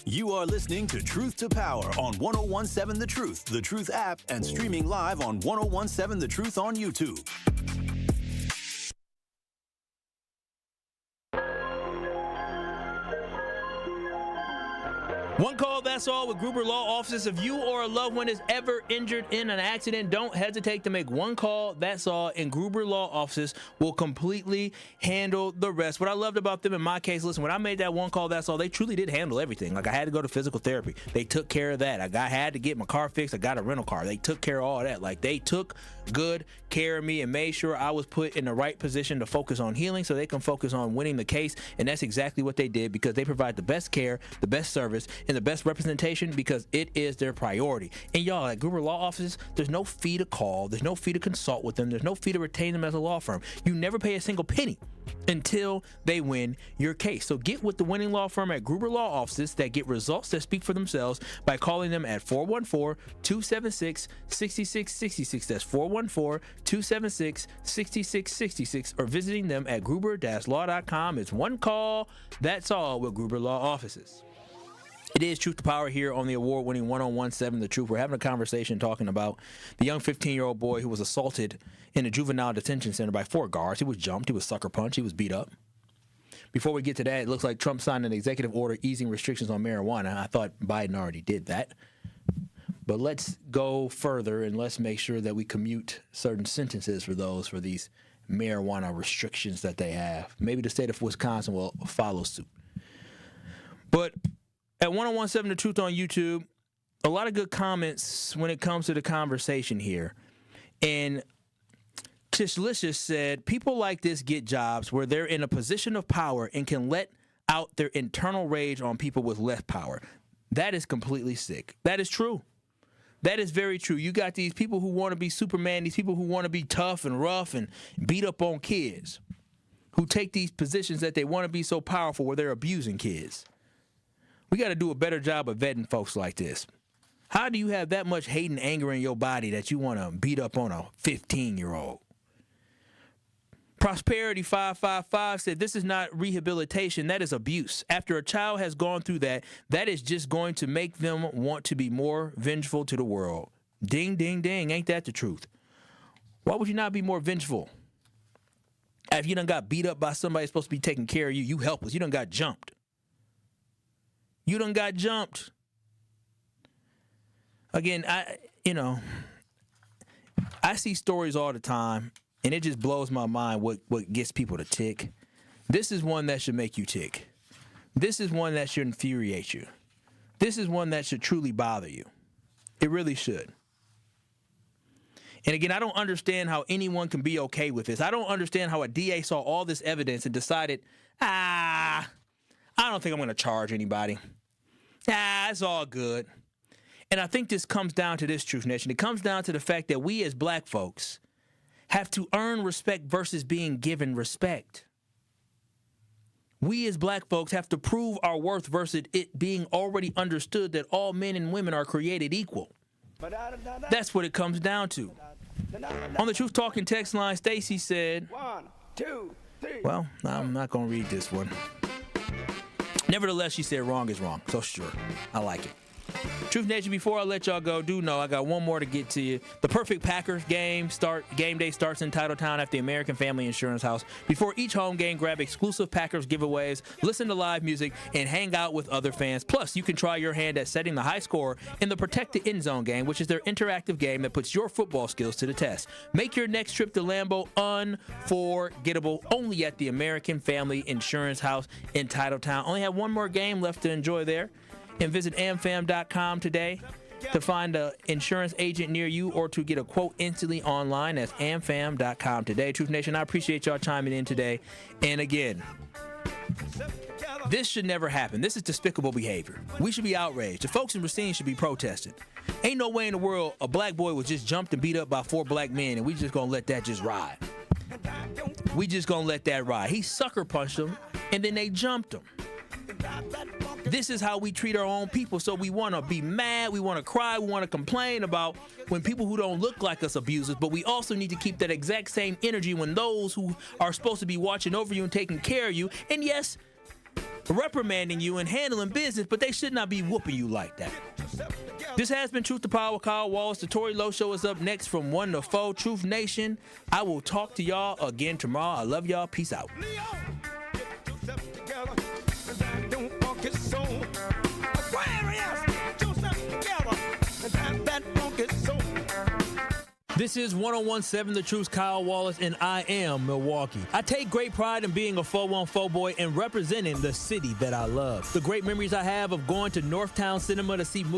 You are listening to Truth to Power on 1017 The Truth app, and streaming live on 1017 The Truth on YouTube. One call, that's all, with Gruber Law Offices. If you or a loved one is ever injured in an accident, don't hesitate to make one call, that's all, and Gruber Law Offices will completely handle the rest. What I loved about them in my case, listen, when I made that one call, that's all, they truly did handle everything. Like, I had to go to physical therapy. They took care of that. I had to get my car fixed. I got a rental car. They took care of all that. Like, they took good care of me and made sure I was put in the right position to focus on healing so they can focus on winning the case. And that's exactly what they did, because they provide the best care, the best service, and the best representation, because it is their priority. And y'all, at Gruber Law Offices, there's no fee to call, there's no fee to consult with them, there's no fee to retain them as a law firm. You never pay a single penny until they win your case. So get with the winning law firm at Gruber Law Offices that get results that speak for themselves by calling them at 414-276-6666. That's 414-276-6666, or visiting them at gruber-law.com. It's one call, that's all, with Gruber Law Offices. It is Truth to Power here on the award-winning 1017 The Truth. We're having a conversation talking about the young 15-year-old boy who was assaulted in a juvenile detention center by 4 guards. He was jumped, he was sucker punched, he was beat up. Before we get to that, it looks like Trump signed an executive order easing restrictions on marijuana. I thought Biden already did that. But let's go further and let's make sure that we commute certain sentences for these marijuana restrictions that they have. Maybe the state of Wisconsin will follow suit. But at 1017 The Truth on YouTube, a lot of good comments when it comes to the conversation here. And Tishlicious said, people like this get jobs where they're in a position of power and can let out their internal rage on people with less power. That is completely sick. That is true. That is very true. You got these people who want to be Superman, these people who want to be tough and rough and beat up on kids, who take these positions that they want to be so powerful where they're abusing kids. We got to do a better job of vetting folks like this. How do you have that much hate and anger in your body that you want to beat up on a 15-year-old? Prosperity 555 said, this is not rehabilitation, that is abuse. After a child has gone through that, that is just going to make them want to be more vengeful to the world. Ding, ding, ding. Ain't that the truth? Why would you not be more vengeful? If you done got beat up by somebody supposed to be taking care of you, you helpless. You done got jumped. You done got jumped. Again, I see stories all the time, and it just blows my mind what gets people to tick. This is one that should make you tick. This is one that should infuriate you. This is one that should truly bother you. It really should. And again, I don't understand how anyone can be okay with this. I don't understand how a DA saw all this evidence and decided, I don't think I'm going to charge anybody. It's all good. And I think this comes down to this, Truth Nation. It comes down to the fact that we as black folks have to earn respect versus being given respect. We as black folks have to prove our worth versus it being already understood that all men and women are created equal. That's what it comes down to. On the Truth Talking text line, Stacy said, 1, 2, 3. Well, I'm not going to read this one. Nevertheless, she said wrong is wrong. So sure, I like it. Truth Nation, before I let y'all go, do know I got one more to get to you. The perfect Packers game day starts in Titletown at the American Family Insurance House. Before each home game, grab exclusive Packers giveaways, listen to live music, and hang out with other fans. Plus, you can try your hand at setting the high score in the Protect the End Zone game, which is their interactive game that puts your football skills to the test. Make your next trip to Lambeau unforgettable only at the American Family Insurance House in Titletown. Only have one more game left to enjoy there. And visit amfam.com today to find an insurance agent near you or to get a quote instantly online. That's amfam.com today. Truth Nation, I appreciate y'all chiming in today. And again, this should never happen. This is despicable behavior. We should be outraged. The folks in Racine should be protesting. Ain't no way in the world a black boy was just jumped and beat up by 4 black men and we just gonna let that just ride. We just gonna let that ride. He sucker punched them and then they jumped him. This is how we treat our own people. So we want to be mad, we want to cry, we want to complain about when people who don't look like us abuse us, but we also need to keep that exact same energy when those who are supposed to be watching over you and taking care of you, and yes, reprimanding you and handling business, but they should not be whooping you like that. This has been Truth to Power with Kyle Wallace. The Tory Lowe Show is up next from 1 to 4. Truth Nation, I will talk to y'all again tomorrow. I love y'all. Peace out. This is 101.7 The Truth, Kyle Wallace, and I am Milwaukee. I take great pride in being a 414 boy and representing the city that I love. The great memories I have of going to Northtown Cinema to see movies